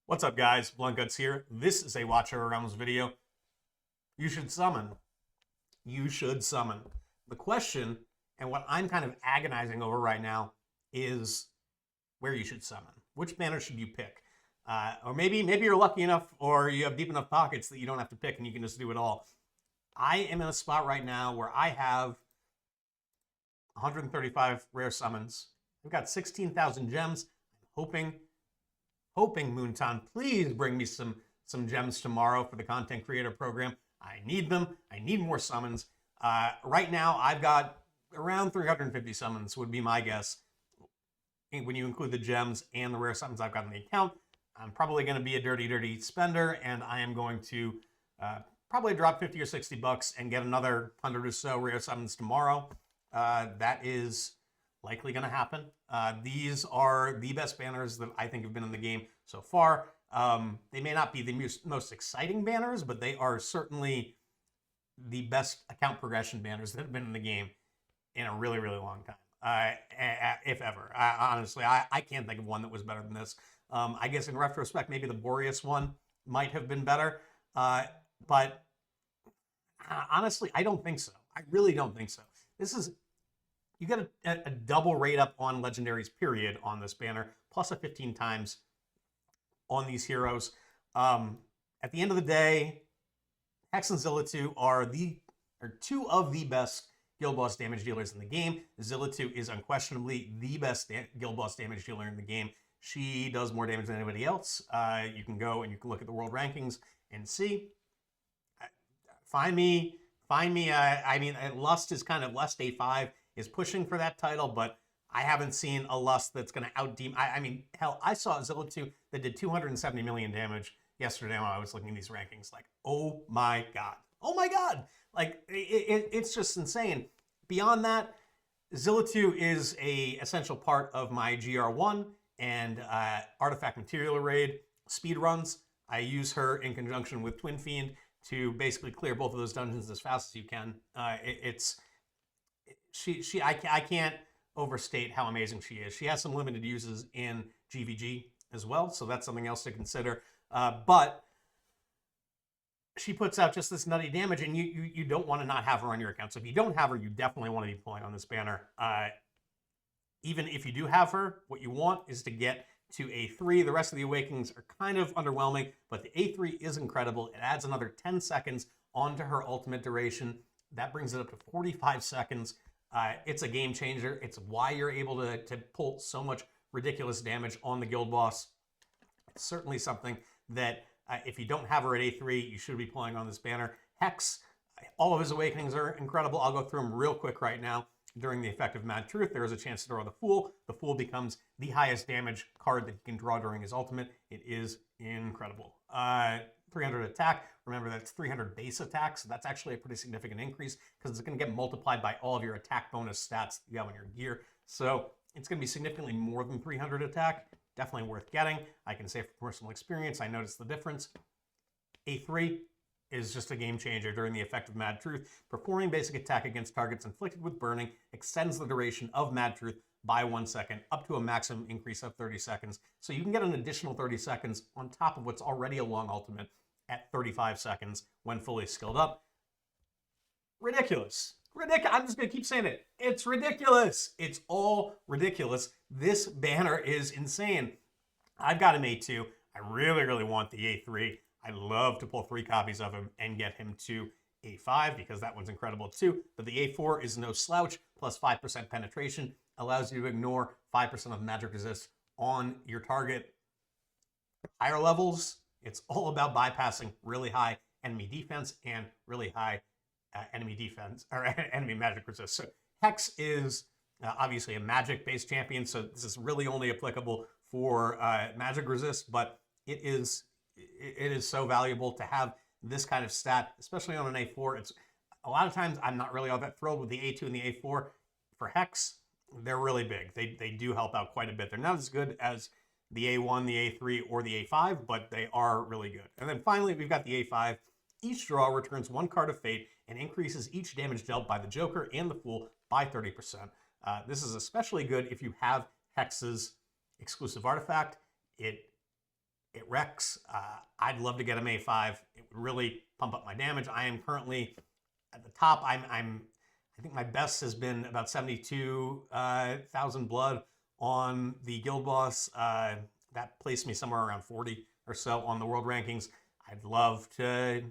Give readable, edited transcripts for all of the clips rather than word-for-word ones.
What's up, guys? Blunt Guts here. This is a Watch Over Realms video. You should summon. You should summon. The question, and what I'm kind of agonizing over right now, is where you should summon. Which banner should you pick? Or maybe you're lucky enough, or you have deep enough pockets that you don't have to pick and you can just do it all. I am in a spot right now where I have 135 rare summons. I've got 16,000 gems. I'm hoping Moonton, please bring me some gems tomorrow for the content creator program. I need them. I need more summons. Right now, I've got around 350 summons would be my guess. When you include the gems and the rare summons I've got in the account, I'm probably going to be a dirty spender, and I am going to probably drop 50 or 60 bucks and get another 100 or so rare summons tomorrow. That is likely going to happen. These are the best banners that I think have been in the game so far. They may not be the most exciting banners, but they are certainly the best account progression banners that have been in the game in a really long time, if ever. Honestly, I can't think of one that was better than this. I guess in retrospect, maybe the Boreas one might have been better, but honestly, I don't think so. I really don't think so. This is, you get a double rate up on legendaries, period, on this banner, plus a 15 times on these heroes. At the end of the day, Hex and Zilitu are two of the best guild boss damage dealers in the game. Zilitu is unquestionably the best guild boss damage dealer in the game. She does more damage than anybody else. You can go and you can look at the world rankings and see. Find me. I mean, Lust is kind of Lust A5 is pushing for that title, but I haven't seen a Lust that's going to out-deem. I mean, hell, I saw Zilitu that did 270 million damage yesterday when I was looking at these rankings. Like, oh my god. Oh my god. Like, it's just insane. Beyond that, Zilitu is a essential part of my GR1 and Artifact Material Raid speedruns. I use her in conjunction with Twin Fiend to basically clear both of those dungeons as fast as you can. I can't overstate how amazing she is. She has some limited uses in GVG as well, so that's something else to consider. But she puts out just this nutty damage, and you don't want to not have her on your account. So if you don't have her, you definitely want to be pulling on this banner. Even if you do have her, what you want is to get to A3. The rest of the Awakenings are kind of underwhelming, but the A3 is incredible. It adds another 10 seconds onto her ultimate duration. That brings it up to 45 seconds. It's a game changer. It's why you're able to pull so much ridiculous damage on the guild boss. It's certainly something that if you don't have her at A3, you should be pulling on this banner. Hex, all of his Awakenings are incredible. I'll go through them real quick right now. During the effect of Mad Truth, there is a chance to draw the Fool. The Fool becomes the highest damage card that he can draw during his ultimate. It is incredible. 300 attack. Remember, that's 300 base attack, so that's actually a pretty significant increase because it's going to get multiplied by all of your attack bonus stats that you have on your gear. So it's going to be significantly more than 300 attack. Definitely worth getting. I can say from personal experience, I noticed the difference. A3 is just a game changer during the effect of Mad Truth. Performing basic attack against targets inflicted with burning extends the duration of Mad Truth by 1 second, up to a maximum increase of 30 seconds. So you can get an additional 30 seconds on top of what's already a long ultimate at 35 seconds when fully skilled up. Ridiculous. I'm just going to keep saying it. It's ridiculous. It's all ridiculous. This banner is insane. I've got him A2. I really want the A3. I'd love to pull 3 copies of him and get him to A5 because that one's incredible too. But the A4 is no slouch, plus 5% penetration, allows you to ignore 5% of magic resist on your target. Higher levels, it's all about bypassing really high enemy defense and really high enemy defense or enemy magic resist. So Hex is obviously a magic-based champion, so this is really only applicable for magic resist, but it is so valuable to have this kind of stat, especially on an A4. It's a lot of times I'm not really all that thrilled with the A2 and the A4. For Hex, they're really big. They do help out quite a bit. They're not as good as the A1, the A3, or the A5, but they are really good. And then finally, we've got the A5. Each draw returns 1 card of Fate and increases each damage dealt by the Joker and the Fool by 30%. This is especially good if you have Hex's exclusive artifact. It It wrecks. I'd love to get a May 5. It would really pump up my damage. I am currently at the top. I think my best has been about 72,000 blood on the guild boss. That placed me somewhere around 40 or so on the world rankings. I'd love to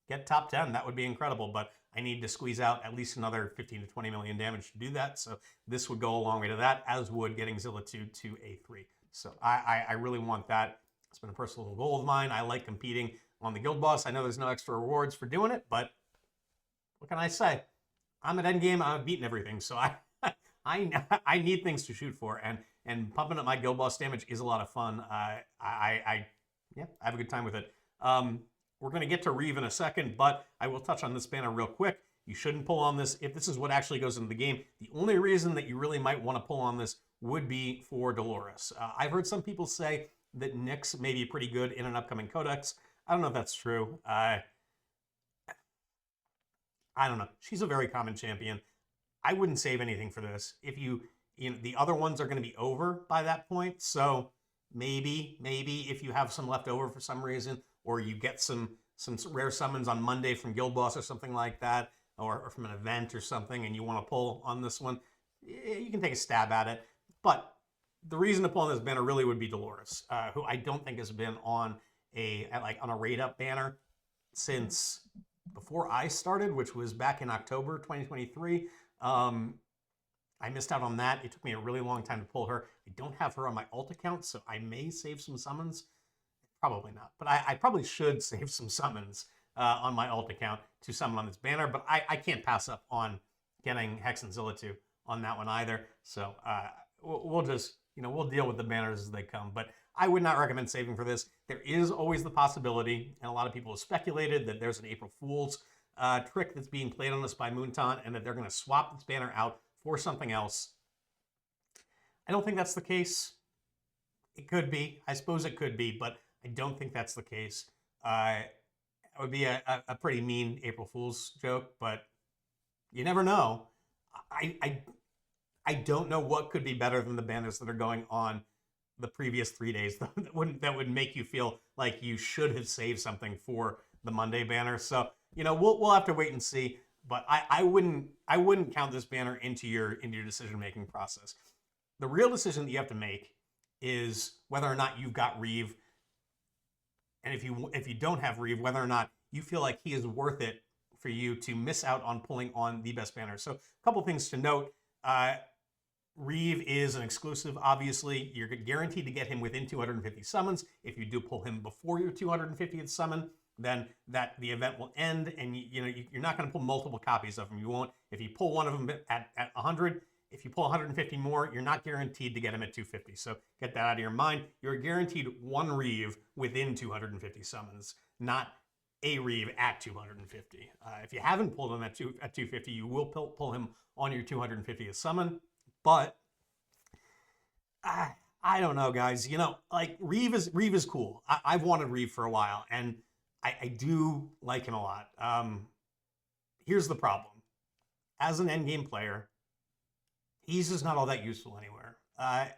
get top 10. That would be incredible, but I need to squeeze out at least another 15 to 20 million damage to do that. So this would go a long way to that, as would getting Zilitu to A3. So I really want that. It's been a personal goal of mine. I like competing on the guild boss. I know there's no extra rewards for doing it, but what can I say? I'm at endgame. I've beaten everything, so I need things to shoot for, and pumping up my guild boss damage is a lot of fun. I have a good time with it. We're going to get to Reve in a second, but I will touch on this banner real quick. You shouldn't pull on this if this is what actually goes into the game. The only reason that you really might want to pull on this would be for Dolores. I've heard some people say that Nyx may be pretty good in an upcoming codex. I don't know if that's true. I don't know. She's a very common champion. I wouldn't save anything for this. If you know, the other ones are going to be over by that point. So maybe if you have some left over for some reason, or you get some rare summons on Monday from Guild Boss or something like that, or from an event or something, and you want to pull on this one, you can take a stab at it. But the reason to pull on this banner really would be Dolores, who I don't think has been on a raid up banner since before I started, which was back in October 2023. I missed out on that. It took me a really long time to pull her. I don't have her on my alt account, so I may save some summons. Probably not, but I probably should save some summons on my alt account to summon on this banner, but I can't pass up on getting Hex and Zilitu on that one either. So we'll just, we'll deal with the banners as they come, but I would not recommend saving for this. There is always the possibility, and a lot of people have speculated, that there's an April Fool's trick that's being played on us by Moonton, and that they're going to swap this banner out for something else. I don't think that's the case. It could be. I suppose it could be, but I don't think that's the case. It would be a pretty mean April Fool's joke, but you never know. I don't know what could be better than the banners that are going on the previous 3 days that would make you feel like you should have saved something for the Monday banner. So we'll have to wait and see. But I wouldn't count this banner into your decision making process. The real decision that you have to make is whether or not you've got Reve, and if you don't have Reve, whether or not you feel like he is worth it for you to miss out on pulling on the best banner. So a couple things to note. Reve is an exclusive, obviously. You're guaranteed to get him within 250 summons. If you do pull him before your 250th summon, then the event will end, and you're not going to pull multiple copies of him. You won't. If you pull one of them at 100, if you pull 150 more, you're not guaranteed to get him at 250. So get that out of your mind. You're guaranteed one Reve within 250 summons, not a Reve at 250. If you haven't pulled him at 250, you will pull him on your 250th summon. But I don't know, guys. Reve is cool. I've wanted Reve for a while, and I do like him a lot. Here's the problem. As an endgame player, he's just not all that useful anywhere.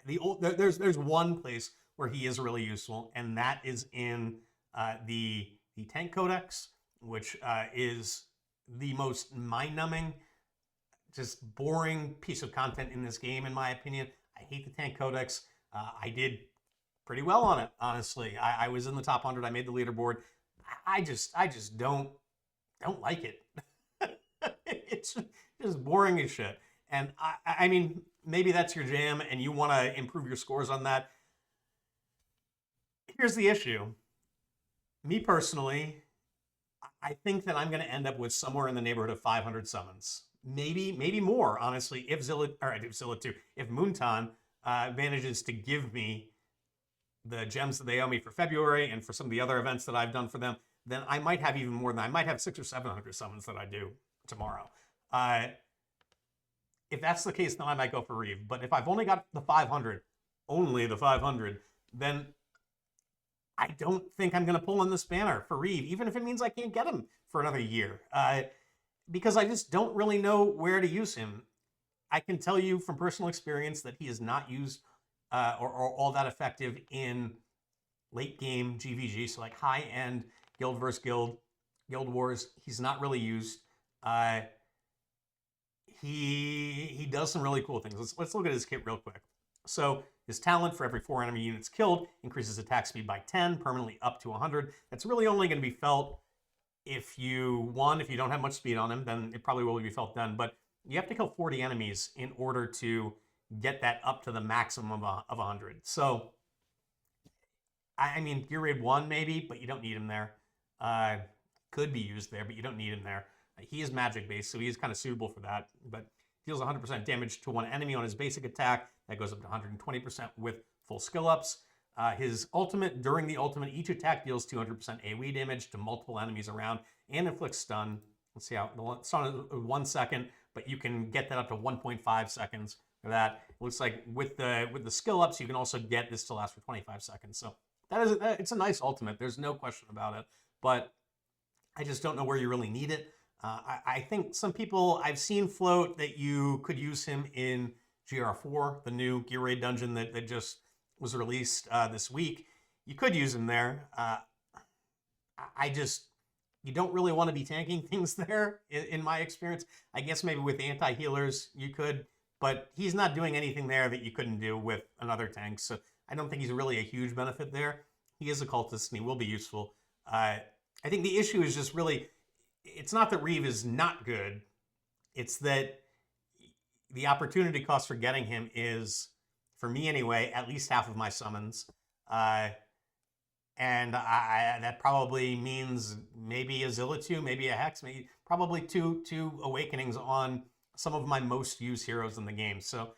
There's one place where he is really useful, and that is in the tank codex, which is the most mind-numbing, just boring piece of content in this game, in my opinion. I hate the tank codex. I did pretty well on it, honestly. I was in the top 100. I made the leaderboard. I just don't like it. It's just boring as shit. And I mean, maybe that's your jam and you want to improve your scores on that. Here's the issue. Me personally, I think that I'm going to end up with somewhere in the neighborhood of 500 summons. Maybe more, honestly, if Moonton manages to give me the gems that they owe me for February and for some of the other events that I've done for them, then I might have even more than I might have 600 or 700 summons that I do tomorrow. If that's the case, then I might go for Reve. But if I've only got the 500, only the 500, then I don't think I'm going to pull in this banner for Reve, even if it means I can't get him for another year. Because I just don't really know where to use him. I can tell you from personal experience that he is not used or all that effective in late game GVG, so like high end guild versus guild, guild wars. He's not really used. He does some really cool things. Let's look at his kit real quick. So his talent, for every 4 enemy units killed, increases attack speed by 10, permanently up to 100. That's really only going to be felt if you don't have much speed on him, then it probably will be felt then. But you have to kill 40 enemies in order to get that up to the maximum of 100. So, I mean, Gear Raid 1 maybe, but you don't need him there. Could be used there, but you don't need him there. He is magic based, so he is kind of suitable for that. But deals 100% damage to one enemy on his basic attack. That goes up to 120% with full skill ups. His ultimate, during the ultimate, each attack deals 200% AoE damage to multiple enemies around and inflicts stun. Let's see how the stun is 1 second, but you can get that up to 1.5 seconds for that. It looks like with the skill ups, you can also get this to last for 25 seconds. So it's a nice ultimate. There's no question about it. But I just don't know where you really need it. I think some people I've seen float that you could use him in GR4, the new Gear Raid dungeon that just was released this week. You could use him there. You don't really want to be tanking things there, in my experience. I guess maybe with anti-healers you could, but he's not doing anything there that you couldn't do with another tank. So I don't think he's really a huge benefit there. He is a cultist and he will be useful. I think the issue is just really, it's not that Reve is not good. It's that the opportunity cost for getting him is, for me anyway, at least half of my summons. And that probably means maybe a Zilitu, maybe a Hex, maybe probably two Awakenings on some of my most used heroes in the game. So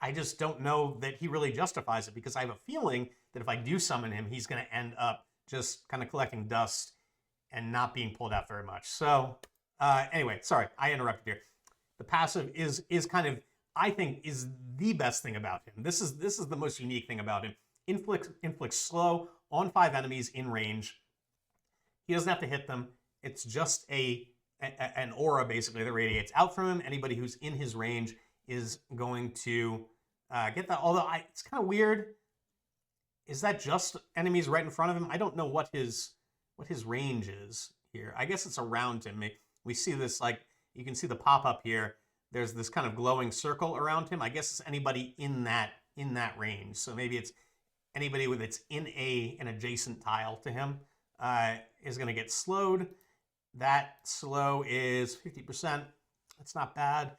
I just don't know that he really justifies it, because I have a feeling that if I do summon him, he's going to end up just kind of collecting dust and not being pulled out very much. So anyway, sorry, I interrupted here. The passive is kind of, I think, is the best thing about him. This is the most unique thing about him. Inflicts slow on 5 enemies in range. He doesn't have to hit them. It's just an aura, basically, that radiates out from him. Anybody who's in his range is going to get that. Although it's kind of weird. Is that just enemies right in front of him? I don't know what his range is here. I guess it's around him. We see this, like, you can see the pop-up here. There's this kind of glowing circle around him. I guess it's anybody in that range. So maybe it's anybody that's in an adjacent tile to him is going to get slowed. That slow is 50%. That's not bad.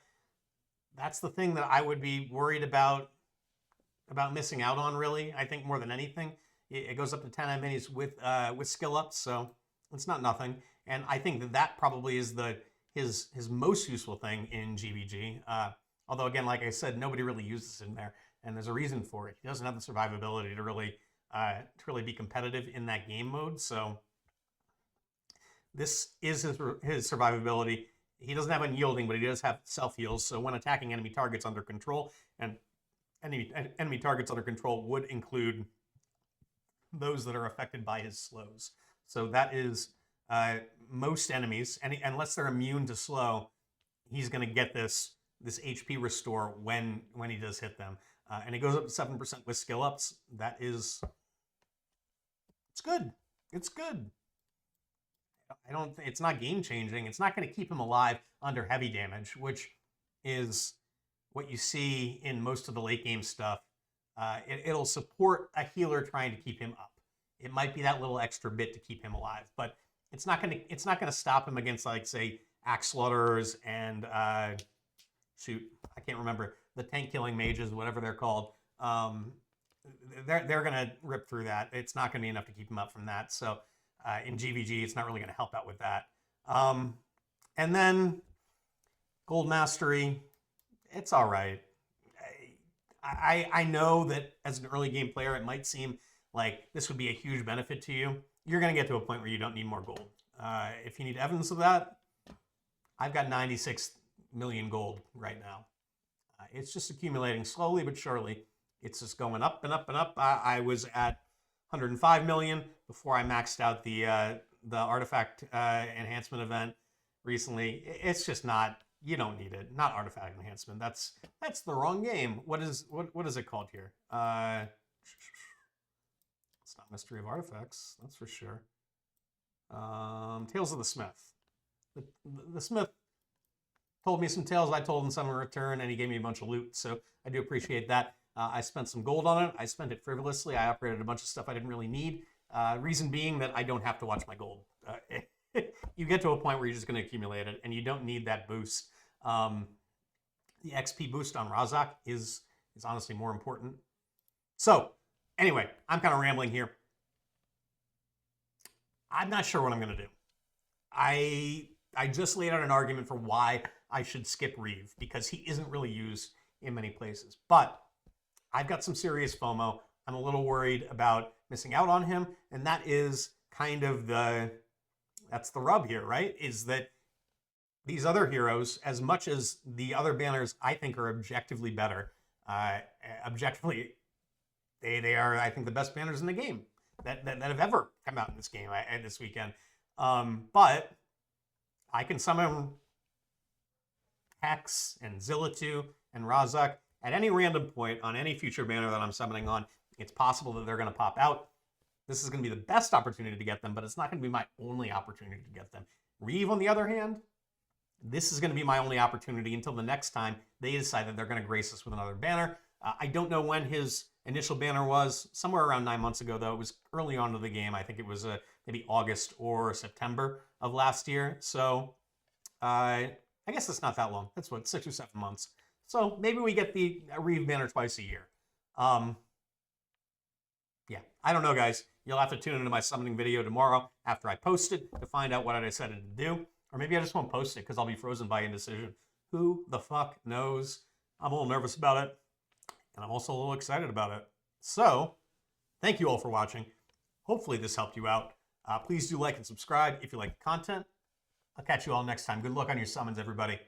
That's the thing that I would be worried about missing out on, really. I think more than anything. It goes up to 10 enemies with skill ups, so it's not nothing. And I think that probably is his most useful thing in GVG. Although, again, like I said, nobody really uses him there, and there's a reason for it. He doesn't have the survivability to really be competitive in that game mode. So this is his survivability. He doesn't have unyielding, but he does have self-heals. So when attacking enemy targets under control, and enemy targets under control would include those that are affected by his slows. So that is most enemies, unless they're immune to slow, he's going to get this HP restore when he does hit them. And it goes up to 7% with skill ups. It's good. It's good. It's not game changing. It's not going to keep him alive under heavy damage, which is what you see in most of the late game stuff. It'll support a healer trying to keep him up. It might be that little extra bit to keep him alive, but it's not gonna stop him against, like, say, axe slaughterers and shoot, I can't remember, the tank killing mages, whatever they're called. They're gonna rip through that. It's not gonna be enough to keep him up from that. So in GVG, it's not really gonna help out with that. And then Gold Mastery, it's all right. I know that as an early game player, it might seem like this would be a huge benefit to you. You're going to get to a point where you don't need more gold. If you need evidence of that, I've got 96 million gold right now. It's just accumulating slowly but surely. It's just going up and up and up. I was at 105 million before I maxed out the artifact enhancement event recently. It's just not. You don't need it. Not artifact enhancement. That's the wrong game. What is it called here? It's not Mystery of Artifacts, that's for sure. Tales of the Smith. The Smith told me some tales, I told him some in return, and he gave me a bunch of loot, so I do appreciate that. I spent some gold on it. I spent it frivolously. I upgraded a bunch of stuff I didn't really need. Reason being that I don't have to watch my gold. You get to a point where you're just going to accumulate it, and you don't need that boost. The XP boost on Razak is honestly more important. So, anyway, I'm kind of rambling here. I'm not sure what I'm going to do. I just laid out an argument for why I should skip Reve, because he isn't really used in many places. But I've got some serious FOMO. I'm a little worried about missing out on him, and that is kind of that's the rub here, right? Is that these other heroes, as much as the other banners I think are objectively better, objectively, they are, I think, the best banners in the game that have ever come out in this game this weekend. But I can summon Hex and Zilitu and Razak at any random point on any future banner that I'm summoning on. It's possible that they're going to pop out. This is going to be the best opportunity to get them, but it's not going to be my only opportunity to get them. Reve, on the other hand, this is going to be my only opportunity until the next time they decide that they're going to grace us with another banner. I don't know when his initial banner was. Somewhere around 9 months ago, though. It was early on to the game. I think it was maybe August or September of last year. So I guess it's not that long. That's what, 6 or 7 months. So maybe we get the Reve banner twice a year. Yeah, I don't know, guys. You'll have to tune into my summoning video tomorrow after I post it to find out what I decided to do. Or maybe I just won't post it because I'll be frozen by indecision. Who the fuck knows? I'm a little nervous about it, and I'm also a little excited about it. So, thank you all for watching. Hopefully this helped you out. Please do like and subscribe if you like the content. I'll catch you all next time. Good luck on your summons, everybody.